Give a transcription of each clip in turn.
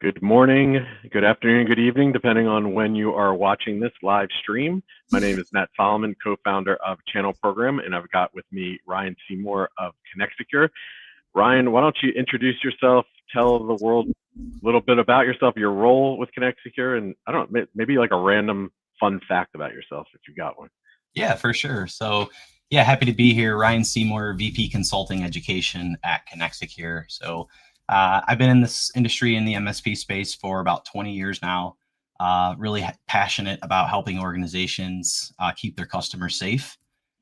Good morning, good afternoon, good evening, depending on when you are watching this live stream. My name is Matt Solomon, co-founder of Channel Program, and I've got with me Ryan Seymour of ConnectSecure. Ryan, why don't you introduce yourself, tell the world a little bit about yourself, your role with ConnectSecure, and I don't know, maybe like a random fun fact about yourself if you got one. Yeah, for sure. So, happy to be here. Ryan Seymour, VP Consulting Education at ConnectSecure. I've been in this industry in the MSP space for about 20 years now. Really passionate about helping organizations keep their customers safe.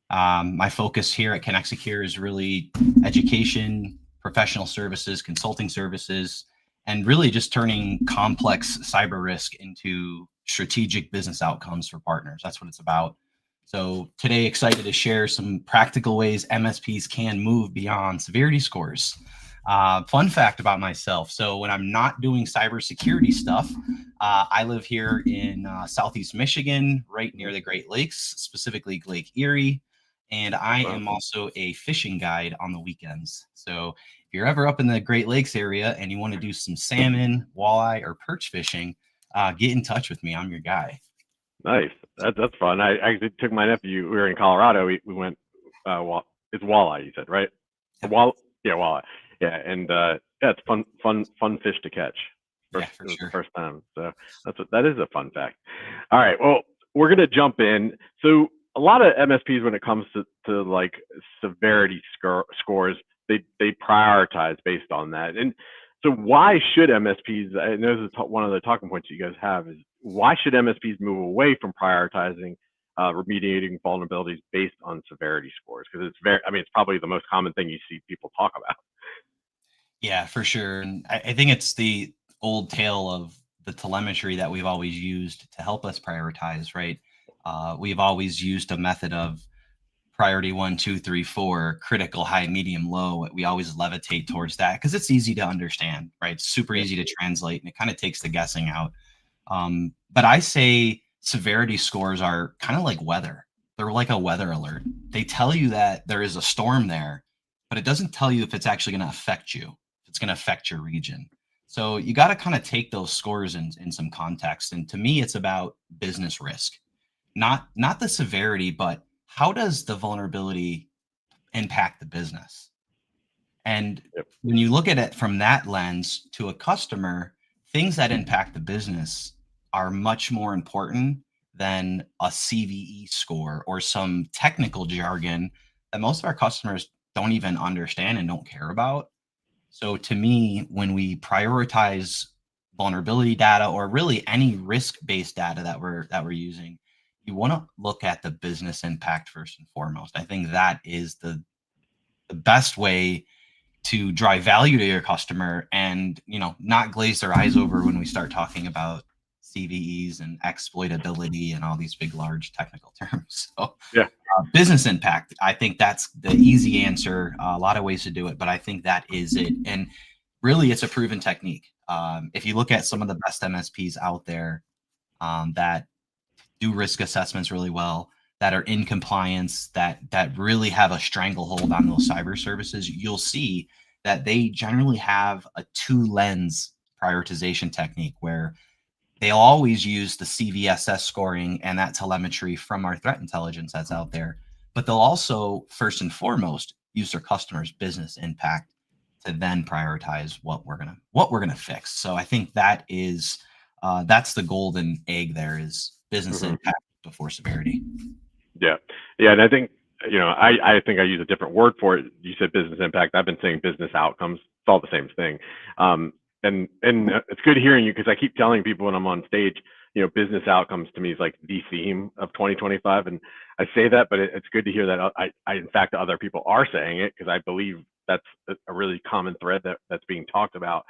My focus here at ConnectSecure is really education, professional services, consulting services, and really just turning complex cyber risk into strategic business outcomes for partners. That's what it's about. So today, excited to share some practical ways MSPs can move beyond severity scores. Fun fact about myself. So when I'm not doing cybersecurity stuff, I live here in Southeast Michigan, right near the Great Lakes, specifically Lake Erie. And I am also a fishing guide on the weekends. So if you're ever up in the Great Lakes area and you want to do some salmon, walleye, or perch fishing, get in touch with me. I'm your guy. Nice, that's fun. I actually took my nephew. We were in Colorado. We went. It's walleye, you said, right? Yep. Yeah, walleye. Yeah, and yeah, it's fun fish to catch. Yeah, for sure. The first time, so that is a fun fact. All right, well, we're gonna jump in. So a lot of MSPs, when it comes to like severity scores, they prioritize based on that. And so why should MSPs? I know this is one of the talking points you guys have is why should MSPs move away from prioritizing remediating vulnerabilities based on severity scores? Because it's probably the most common thing you see people talk about. Yeah, for sure. And I think it's the old tale of the telemetry that we've always used to help us prioritize, right? We've always used a method of priority 1, 2, 3, 4, critical, high, medium, low. We always levitate towards that because it's easy to understand, right? It's super easy to translate and it kind of takes the guessing out. But I say severity scores are kind of like weather. They're like a weather alert. They tell you that there is a storm there, but it doesn't tell you if it's actually going to affect you, if it's going to affect your region. So you got to kind of take those scores in some context. And to me, it's about business risk, not the severity, but how does the vulnerability impact the business? And when you look at it from that lens to a customer, things that impact the business are much more important than a CVE score or some technical jargon that most of our customers don't even understand and don't care about. So to me, when we prioritize vulnerability data or really any risk-based data that we're using, you want to look at the business impact first and foremost. I think that is the best way to drive value to your customer and not glaze their eyes over when we start talking about CVEs and exploitability and all these big large technical terms. So Yeah. Business impact, I think that's the easy answer. A lot of ways to do it, but I think that is it. And really it's a proven technique. If you look at some of the best MSPs out there that do risk assessments really well, that are in compliance, that really have a stranglehold on those cyber services, you'll see that they generally have a 2-lens prioritization technique where they'll always use the CVSS scoring and that telemetry from our threat intelligence that's out there, but they'll also first and foremost use their customers' business impact to then prioritize what we're gonna fix. So I think that is that's the golden egg. There is business impact before severity. Yeah. And I think, I think I use a different word for it. You said business impact. I've been saying business outcomes. It's all the same thing. And it's good hearing you because I keep telling people when I'm on stage, business outcomes to me is like the theme of 2025. And I say that, but it's good to hear that in fact, other people are saying it because I believe that's a really common thread that's being talked about.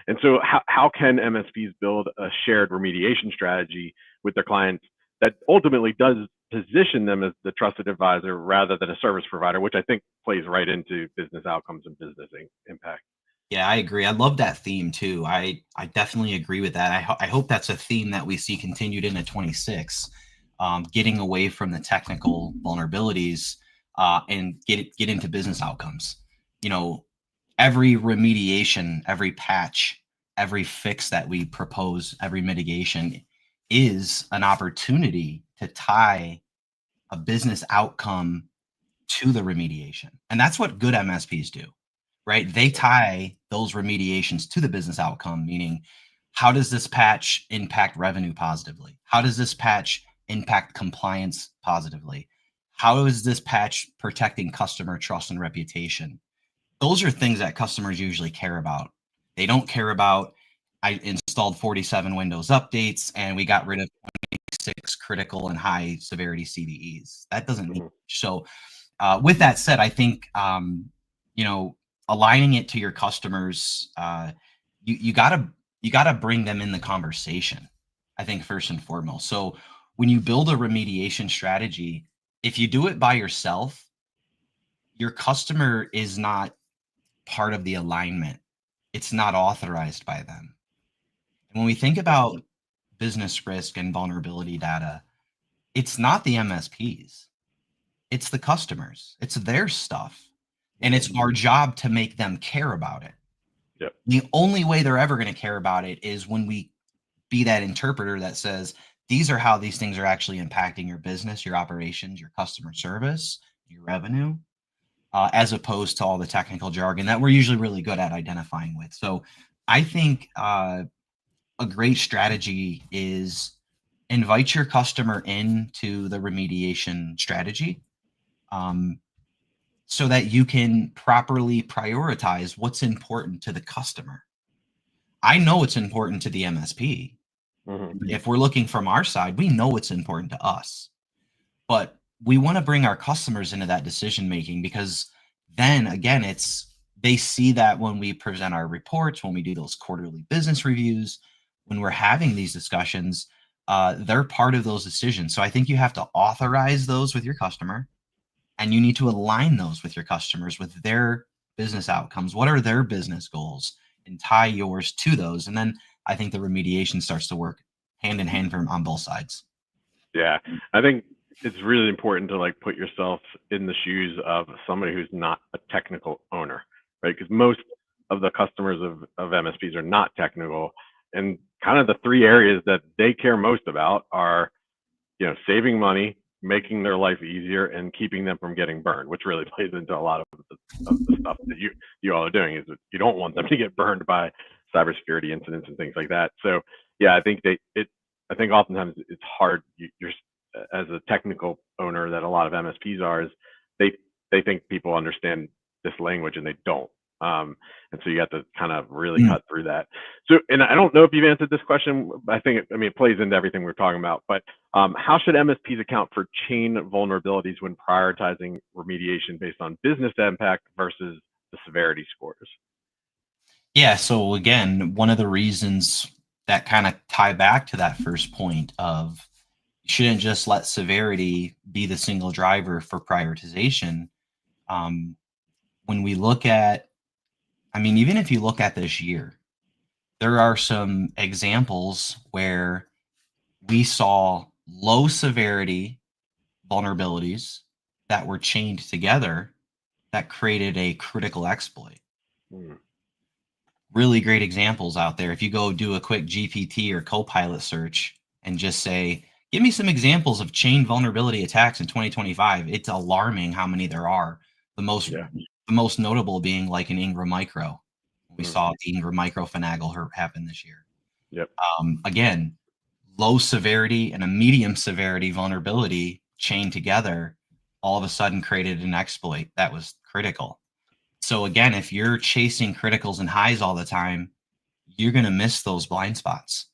And so how can MSPs build a shared remediation strategy with their clients that ultimately does position them as the trusted advisor rather than a service provider, which I think plays right into business outcomes and business impact. Yeah, I agree. I love that theme too. I definitely agree with that. I hope that's a theme that we see continued into 26, getting away from the technical vulnerabilities and get into business outcomes. Every remediation, every patch every fix that we propose, every mitigation is an opportunity to tie a business outcome to the remediation. And that's what good MSPs do, right? They tie those remediations to the business outcome, meaning how does this patch impact revenue positively? How does this patch impact compliance positively? How is this patch protecting customer trust and reputation? Those are things that customers usually care about. They don't care about, I installed 47 Windows updates and we got rid of 26 critical and high severity CVEs. That doesn't mean Mm-hmm. so. With that said, I think you know, aligning it to your customers, you gotta bring them in the conversation. I think first and foremost. So when you build a remediation strategy, if you do it by yourself, your customer is not part of the alignment. It's not authorized by them. And when we think about business risk and vulnerability data, it's not the MSPs, it's the customers, it's their stuff. And Mm-hmm. it's our job to make them care about it. Yep. The only way they're ever going to care about it is when we be that interpreter that says, these are how these things are actually impacting your business, your operations, your customer service, your revenue, as opposed to all the technical jargon that we're usually really good at identifying with. So I think a great strategy is invite your customer into the remediation strategy, um, so that you can properly prioritize what's important to the customer. I know it's important to the MSP. Mm-hmm. If we're looking from our side, we know it's important to us, but we want to bring our customers into that decision making, because then again, it's they see that when we present our reports, when we do those quarterly business reviews, when we're having these discussions, they're part of those decisions. So I think you have to authorize those with your customer, and you need to align those with your customers with their business outcomes. What are their business goals, and tie yours to those. And then I think the remediation starts to work hand in hand from on both sides. Yeah, I think it's really important to like put yourself in the shoes of somebody who's not a technical owner, right? Because most of the customers of MSPs are not technical, and kind of the three areas that they care most about are, saving money, making their life easier, and keeping them from getting burned, which really plays into a lot of the stuff that you all are doing. Is that you don't want them to get burned by cybersecurity incidents and things like that. So yeah, I think oftentimes it's hard. You're as a technical owner that a lot of MSPs are, is they they think people understand this language and they don't. And so you have to kind of really Mm. cut through that. So, and I don't know if you've answered this question. I think it plays into everything we're talking about. But how should MSPs account for chain vulnerabilities when prioritizing remediation based on business impact versus the severity scores? Yeah. So again, one of the reasons that kind of tie back to that first point of you shouldn't just let severity be the single driver for prioritization. Um, when we look at, I mean, even if you look at this year, there are some examples where we saw low severity vulnerabilities that were chained together that created a critical exploit. Hmm. Really great examples out there. If you go do a quick GPT or Copilot search and just say, give me some examples of chain vulnerability attacks in 2025, it's alarming how many there are. The most Yeah. the most notable being like an Ingram Micro. We Hmm. saw the Ingram Micro finagle happen this year. Yep. Again, low severity and a medium severity vulnerability chained together all of a sudden created an exploit that was critical. So again, if you're chasing criticals and highs all the time, you're going to miss those blind spots,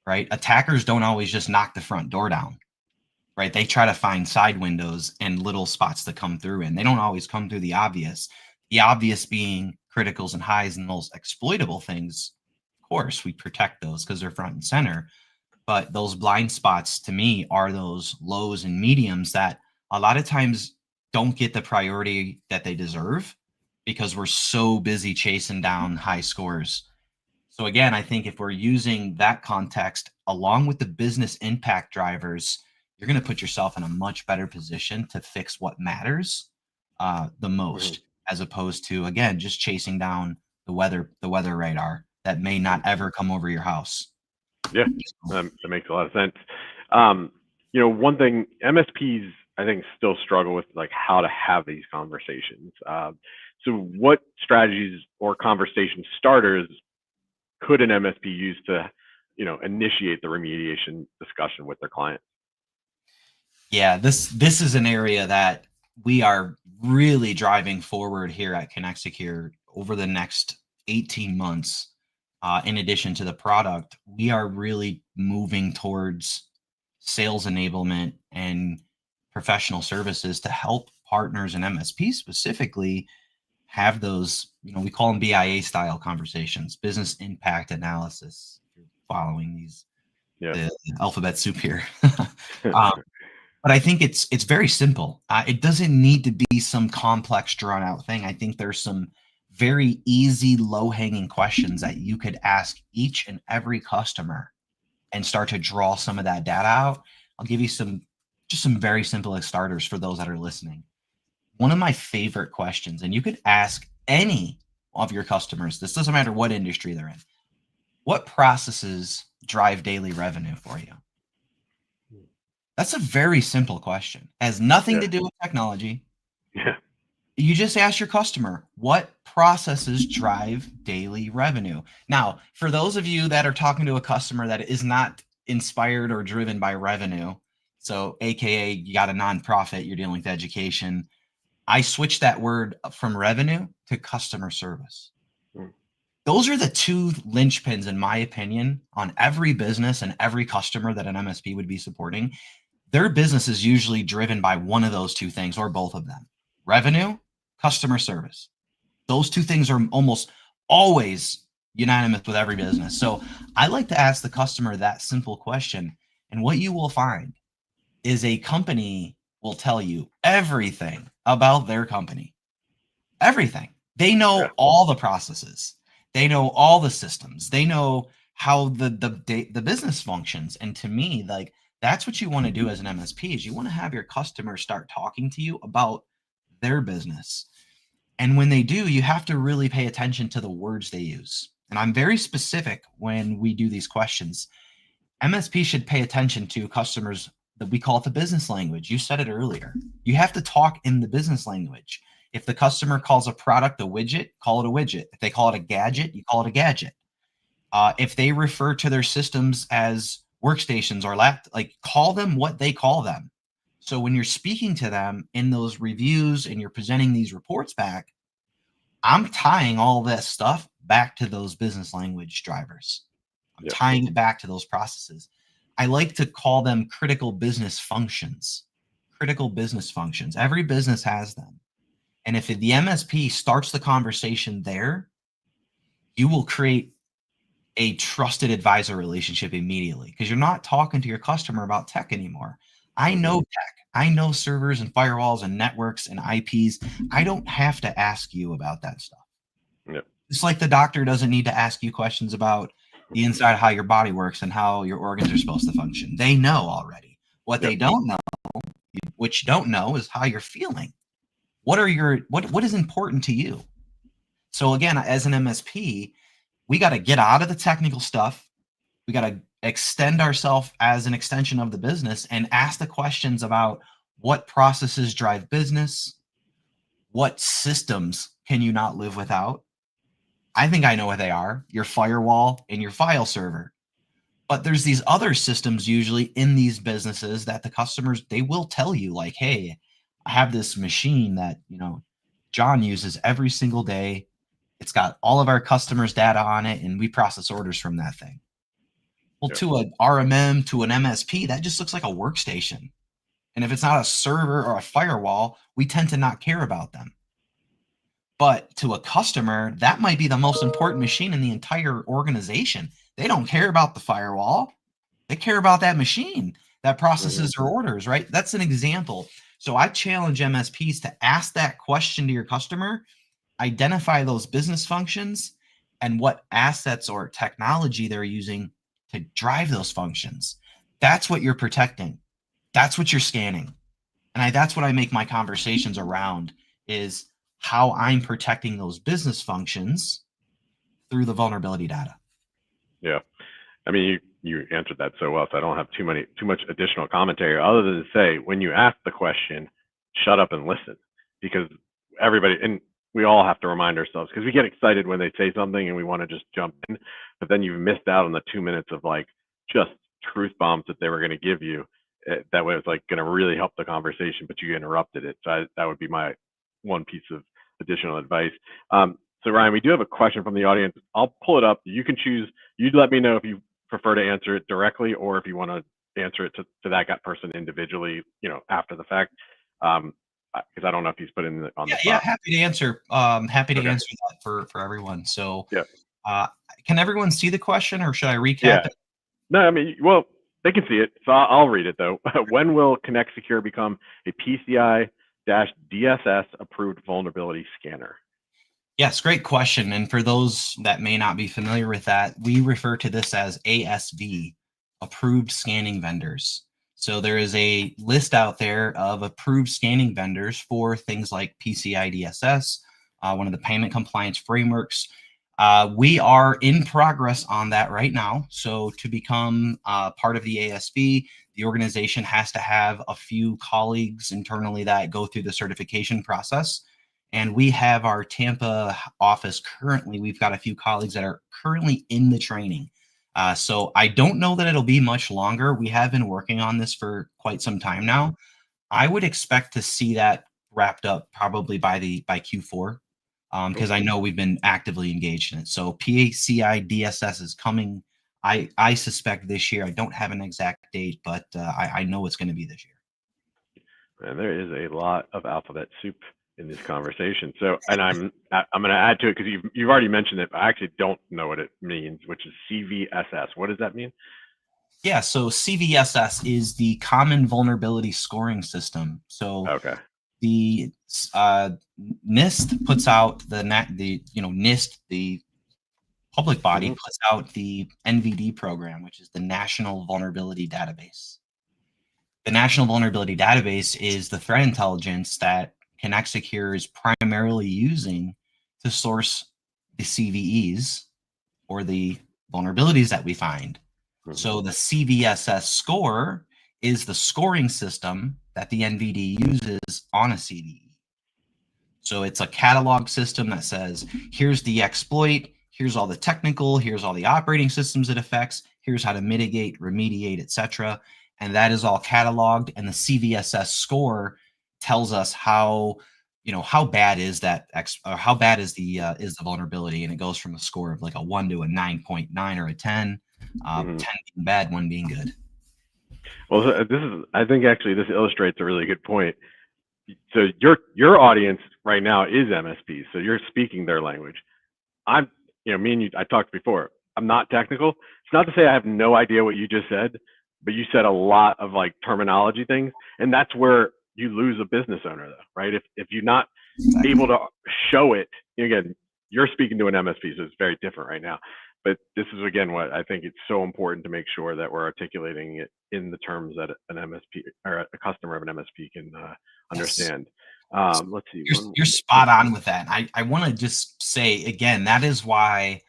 right? Attackers don't always just knock the front door down, right? They try to find side windows and little spots to come through in. They don't always come through the obvious being criticals and highs and those exploitable things. Of course, we protect those because they're front and center. But those blind spots to me are those lows and mediums that a lot of times don't get the priority that they deserve because we're so busy chasing down high scores. So again, I think if we're using that context along with the business impact drivers, you're going to put yourself in a much better position to fix what matters the Hmm. most, as opposed to again just chasing down the weather radar that may not ever come over your house. Yeah, that makes a lot of sense. Um, one thing MSPs I think still struggle with like how to have these conversations. So what strategies or conversation starters could an MSP use to, initiate the remediation discussion with their client? Yeah, this is an area that we are really driving forward here at Connect Secure over the next 18 months. In addition to the product, we are really moving towards sales enablement and professional services to help partners and MSPs specifically have those, we call them BIA style conversations, business impact analysis. If you're following Yeah. the alphabet soup here. But I think it's very simple. It doesn't need to be some complex, drawn out thing. I think there's some very easy, low hanging questions that you could ask each and every customer and start to draw some of that data out. I'll give you some very simple starters for those that are listening. One of my favorite questions, and you could ask any of your customers, this doesn't matter what industry they're in, what processes drive daily revenue for you? That's a very simple question. It has nothing Yeah. to do with technology. Yeah. You just ask your customer, what processes drive daily revenue? Now, for those of you that are talking to a customer that is not inspired or driven by revenue, so AKA you got a nonprofit, you're dealing with education, I switched that word from revenue to customer service. Mm. Those are the two linchpins, in my opinion, on every business and every customer that an MSP would be supporting. Their business is usually driven by one of those two things or both of them: revenue, customer service. Those two things are almost always unanimous with every business. So I like to ask the customer that simple question. And what you will find is a company will tell you everything about their company. Everything. They Yeah. know all the processes. They know all the systems. They know how the business functions. And to me, like, that's what you want to do as an MSP is you want to have your customers start talking to you about their business. And when they do, you have to really pay attention to the words they use. And I'm very specific when we do these questions. MSP should pay attention to customers that we call it the business language. You said it earlier. You have to talk in the business language. If the customer calls a product a widget, call it a widget. If they call it a gadget, you call it a gadget. If they refer to their systems as workstations or like call them what they call them. So when you're speaking to them in those reviews and you're presenting these reports back, I'm tying all this stuff back to those business language drivers. I'm Yeah. tying it back to those processes. I like to call them critical business functions. Critical business functions. Every business has them. And if the MSP starts the conversation there, you will create a trusted advisor relationship immediately because you're not talking to your customer about tech anymore. I know tech. I know servers and firewalls and networks and IPs. I don't have to ask you about that stuff. Yeah. It's like the doctor doesn't need to ask you questions about the inside, how your body works and how your organs are supposed to function. They know already. What Yeah. they don't know, what you don't know, is how you're feeling. What is important to you? So again, as an MSP, we got to get out of the technical stuff. We got to extend ourselves as an extension of the business and ask the questions about what processes drive business, what systems can you not live without. I think I know what they are: your firewall and your file server. But there's these other systems usually in these businesses that the customers, they will tell you like, hey, I have this machine that, John uses every single day. It's got all of our customers' data on it, and we process orders from that thing. Well, Yeah. to an RMM, to an MSP, that just looks like a workstation. And if it's not a server or a firewall, we tend to not care about them. But to a customer, that might be the most important machine in the entire organization. They don't care about the firewall. They care about that machine that processes their orders, right? That's an example. So I challenge MSPs to ask that question to your customer, identify those business functions and what assets or technology they're using to drive those functions. That's what you're protecting. That's what you're scanning. And that's what I make my conversations around, is how I'm protecting those business functions through the vulnerability data. Yeah. I mean, you answered that so well, so I don't have too much additional commentary other than to say, when you ask the question, shut up and listen, because everybody, and we all have to remind ourselves, because we get excited when they say something and we want to just jump in, but then you've missed out on the 2 minutes of like just truth bombs that they were going to give you. That way, it's like going to really help the conversation, but you interrupted it. So that would be my one piece of additional advice. So Ryan, we do have a question from the audience. I'll pull it up. You can choose. You let me know if you prefer to answer it directly or if you want to answer it to that person individually, after the fact. Because I don't know if he's put in on the spot. Yeah, happy to answer. Happy to Okay. answer that for everyone. So, Yeah. Can everyone see the question, or should I recap Yeah. it? No, I mean, well, they can see it, so I'll read it though. When will Connect Secure become a PCI-DSS approved vulnerability scanner? Yes, great question. And for those that may not be familiar with that, we refer to this as ASV, approved scanning vendors. So there is a list out there of approved scanning vendors for things like PCI DSS, one of the payment compliance frameworks. We are in progress on that right now. So to become part of the ASV, the organization has to have a few colleagues internally that go through the certification process. And we have our Tampa office currently. We've got a few colleagues that are currently in the training. So I don't know that it'll be much longer. We have been working on this for quite some time now. I would expect to see that wrapped up probably by Q4, because I know we've been actively engaged in it. So PCI DSS is coming. I suspect this year. I don't have an exact date, but I know it's going to be this year. And there is a lot of alphabet soup in this conversation. So, and I'm going to add to it because you've already mentioned it, but I actually don't know what it means, which is CVSS. What does that mean? Yeah, so CVSS is the Common Vulnerability Scoring System. So Okay. the NIST puts out NIST, the public body, puts out the NVD program, which is the National Vulnerability Database. The National Vulnerability Database is the threat intelligence that Connect Secure is primarily using to source the CVEs, or the vulnerabilities that we find. So the CVSS score is the scoring system that the NVD uses on a CVE. So it's a catalog system that says, here's the exploit, here's all the technical, here's all the operating systems it affects, here's how to mitigate, remediate, etc. And that is all cataloged, and the CVSS score tells us how bad is that how bad is the vulnerability, and it goes from a score of like a 1 to a 9.9 or a 10, 10 being bad, 1 being good. Well, I think actually this illustrates a really good point. So your audience right now is MSPs, so you're speaking their language. I'm, me and you, I talked before. I'm not technical. It's not to say I have no idea what you just said, but you said a lot of like terminology things, and that's where you lose a business owner, though, right? If you're not able to show it, again, you're speaking to an MSP, so it's very different right now. But this is again what I think it's so important to make sure that we're articulating it in the terms that an MSP or a customer of an MSP can understand. Let's see. You're spot on with that. I want to just say again, that is why,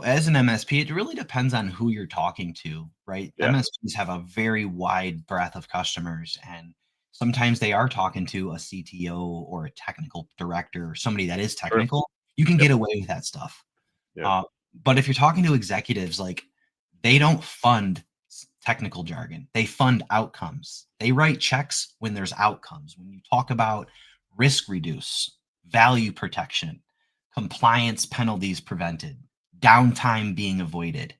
as an MSP, it really depends on who you're talking to, right? Yeah. MSPs have a very wide breadth of customers, and sometimes they are talking to a CTO or a technical director or somebody that is technical. Sure. You can get away with that stuff. Yeah. But if you're talking to executives, like, they don't fund technical jargon. They fund outcomes. They write checks when there's outcomes. When you talk about risk reduce, value protection, compliance penalties prevented, downtime being avoided,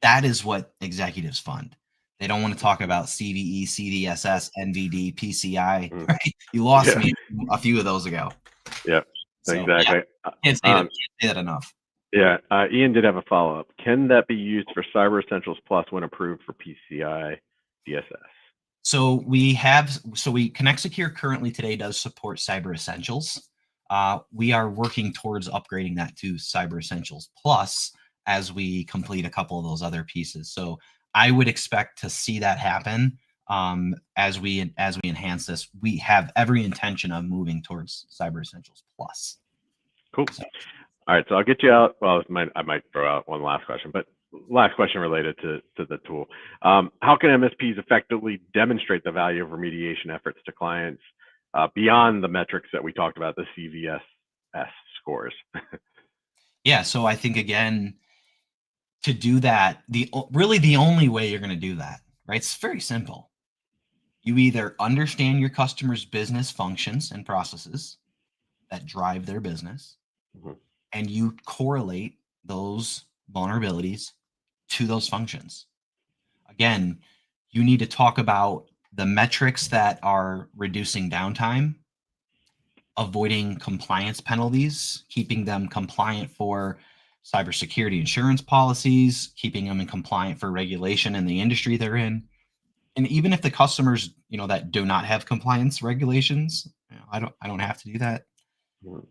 that is what executives fund. They don't want to talk about CVE, CVSS, NVD, PCI. Right? You lost me a few of those ago. Yeah, so, exactly. Yeah, can't say that enough. Yeah, Ian did have a follow-up. Can that be used for Cyber Essentials Plus when approved for PCI DSS? So Connect Secure currently today does support Cyber Essentials. We are working towards upgrading that to Cyber Essentials Plus as we complete a couple of those other pieces. So I would expect to see that happen as we enhance this. We have every intention of moving towards Cyber Essentials Plus. Cool. All right, so I'll get you out. Well, I might throw out one last question, but last question related to the tool. How can MSPs effectively demonstrate the value of remediation efforts to clients beyond the metrics that we talked about, the CVSS scores? Yeah, so I think again, to do that, really the only way you're going to do that, right? It's very simple. You either understand your customer's business functions and processes that drive their business, Mhm. and you correlate those vulnerabilities to those functions. Again, you need to talk about the metrics that are reducing downtime, avoiding compliance penalties, keeping them compliant for cybersecurity insurance policies, keeping them in compliant for regulation in the industry they're in. And even if the customers, that do not have compliance regulations, I don't have to do that. Mhm.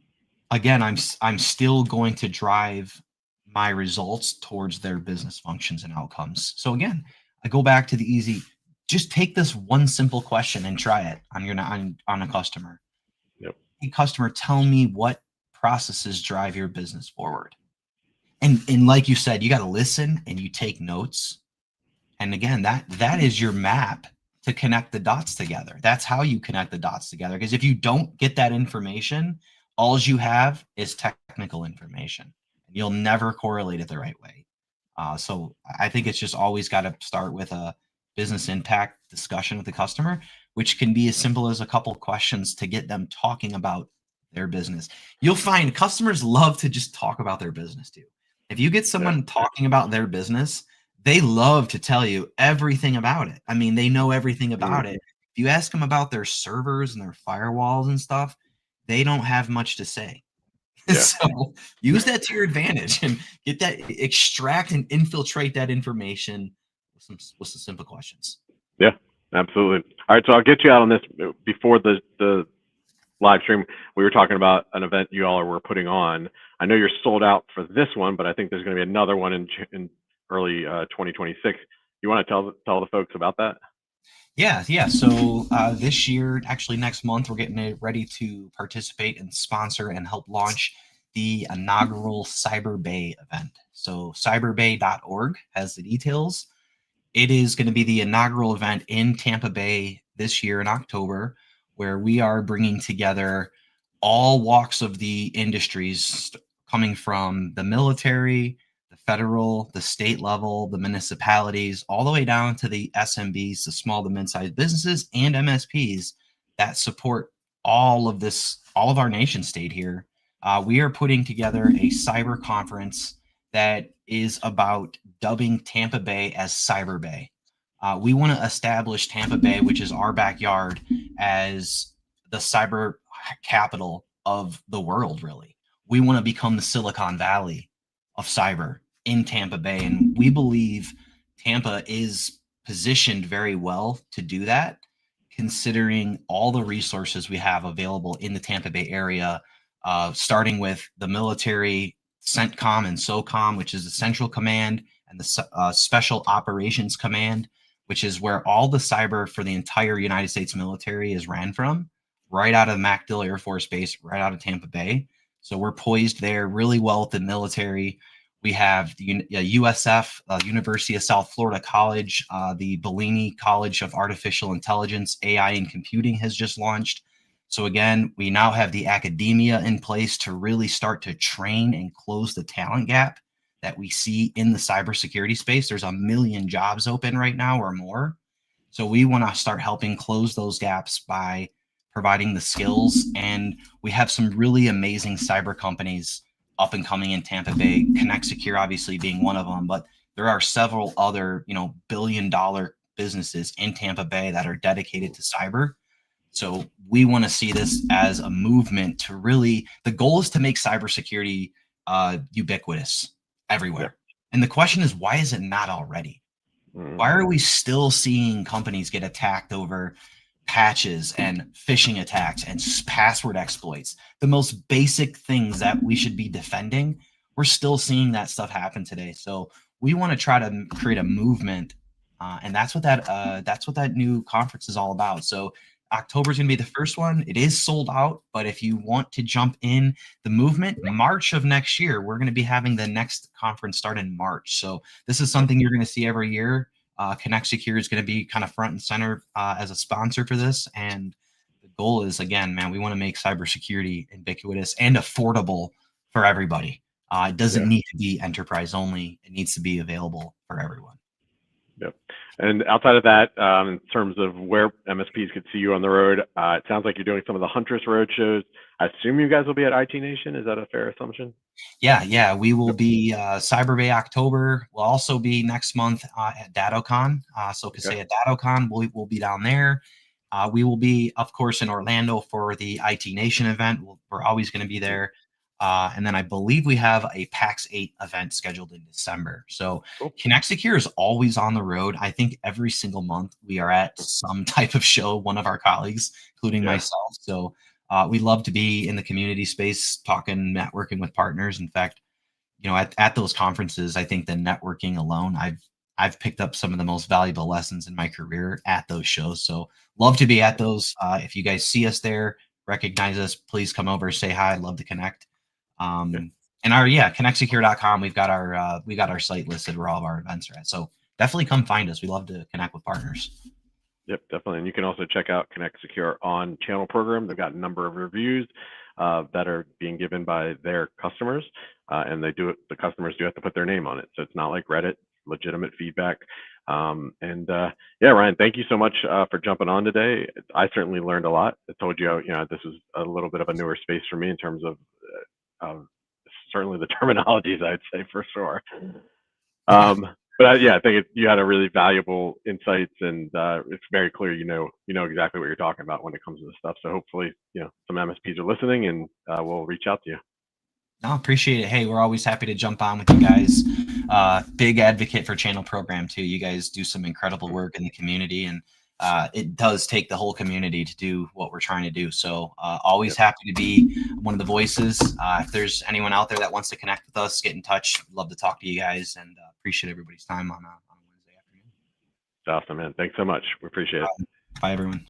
Again, I'm still going to drive my results towards their business functions and outcomes. So again, I go back to the easy. Just take this one simple question and try it on a customer. Yep. Hey, customer, tell me what processes drive your business forward. And like you said, you got to listen and you take notes. And again, that is your map to connect the dots together. That's how you connect the dots together. Because if you don't get that information, all you have is technical information. You'll never correlate it the right way. So I think it's just always got to start with a business impact discussion with the customer, which can be as simple as a couple questions to get them talking about their business. You'll find customers love to just talk about their business too. If you get Yeah. someone talking about their business, they love to tell you everything about it. I mean, they know everything about Mhm. it. If you ask them about their servers and their firewalls and stuff, they don't have much to say. Yeah. So use that to your advantage and extract and infiltrate that information with some simple questions. Yeah. Absolutely. All right, so I'll get you out on this before the live stream. We were talking about an event you all were putting on. I know you're sold out for this one, but I think there's going to be another one in early 2026. You want to tell the folks about that? Yeah. So this year, actually next month, we're getting ready to participate and sponsor and help launch the inaugural Cyber Bay event. So cyberbay.org has the details. It is going to be the inaugural event in Tampa Bay this year in October, where we are bringing together all walks of the industries coming from the military, the federal, the state level, the municipalities, all the way down to the SMBs, the small to mid-sized businesses and MSPs that support all of our nation state here. We are putting together a cyber conference that is about dubbing Tampa Bay as Cyber Bay. We want to establish Tampa Bay, which is our backyard, as the cyber capital of the world, really. We want to become the Silicon Valley of cyber in Tampa Bay. And we believe Tampa is positioned very well to do that, considering all the resources we have available in the Tampa Bay area, starting with the military, CENTCOM and SOCOM, which is the Central Command, and the Special Operations Command, which is where all the cyber for the entire United States military is ran from, right out of MacDill Air Force Base, right out of Tampa Bay. So we're poised there really well with the military. We have the USF, University of South Florida College, the Bellini College of Artificial Intelligence, AI, and Computing has just launched. So again, we now have the academia in place to really start to train and close the talent gap that we see in the cybersecurity space. There's 1 million jobs open right now or more. So we want to start helping close those gaps by providing the skills. And we have some really amazing cyber companies up and coming in Tampa Bay, Connect Secure obviously being one of them, but there are several other, billion-dollar businesses in Tampa Bay that are dedicated to cyber. So we want to see this as a movement to really, the goal is to make cybersecurity ubiquitous everywhere. Yeah. And the question is, why is it not already? Mhm. Why are we still seeing companies get attacked over patches and phishing attacks and password exploits? The most basic things that we should be defending, we're still seeing that stuff happen today. So we want to try to create a movement, and that's what that new conference is all about. So October is going to be the first one. It is sold out, but if you want to jump in the movement, March of next year, we're going to be having the next conference start in March. So this is something you're going to see every year. Connect Secure is going to be kind of front and center as a sponsor for this. And the goal is, again, man, we want to make cybersecurity ubiquitous and affordable for everybody. It doesn't need to be enterprise only. It needs to be available for everyone. Yep. And outside of that, in terms of where MSPs could see you on the road, it sounds like you're doing some of the Huntress road shows. I assume you guys will be at IT Nation. Is that a fair assumption? Yeah, we will be Cyber Bay October. We'll also be next month at DattoCon. So Kaseya at DattoCon, we'll be down there. We will be, of course, in Orlando for the IT Nation event. We're always going to be there. And then I believe we have a PAX 8 event scheduled in December. So Cool. Connect Secure is always on the road. I think every single month we are at some type of show, one of our colleagues, including myself. So we love to be in the community space, talking, networking with partners. In fact, at those conferences, I think the networking alone, I've picked up some of the most valuable lessons in my career at those shows. So love to be at those. If you guys see us there, recognize us, please come over, say hi. I'd love to connect. And our connectsecure.com, we've got our site listed where all of our events are at. So definitely come find us. We love to connect with partners. Yep, definitely. And you can also check out Connect Secure on Channel Program. They've got a number of reviews that are being given by their customers, and the customers do have to put their name on it. So it's not like Reddit, legitimate feedback. Ryan, thank you so much for jumping on today. I certainly learned a lot. I told you, this was a little bit of a newer space for me in terms of certainly the terminologies, I'd say for sure. But I think you had a really valuable insights, and it's very clear you know exactly what you're talking about when it comes to this stuff. So hopefully, some MSPs are listening, and we'll reach out to you. No, appreciate it. Hey, we're always happy to jump on with you guys. Big advocate for Channel Program too. You guys do some incredible work in the community, and it does take the whole community to do what we're trying to do. So always happy to be one of the voices. If there's anyone out there that wants to connect with us, get in touch. Love to talk to you guys, and appreciate everybody's time on a Wednesday afternoon. Awesome, man. Thanks so much. We appreciate it. Bye, everyone.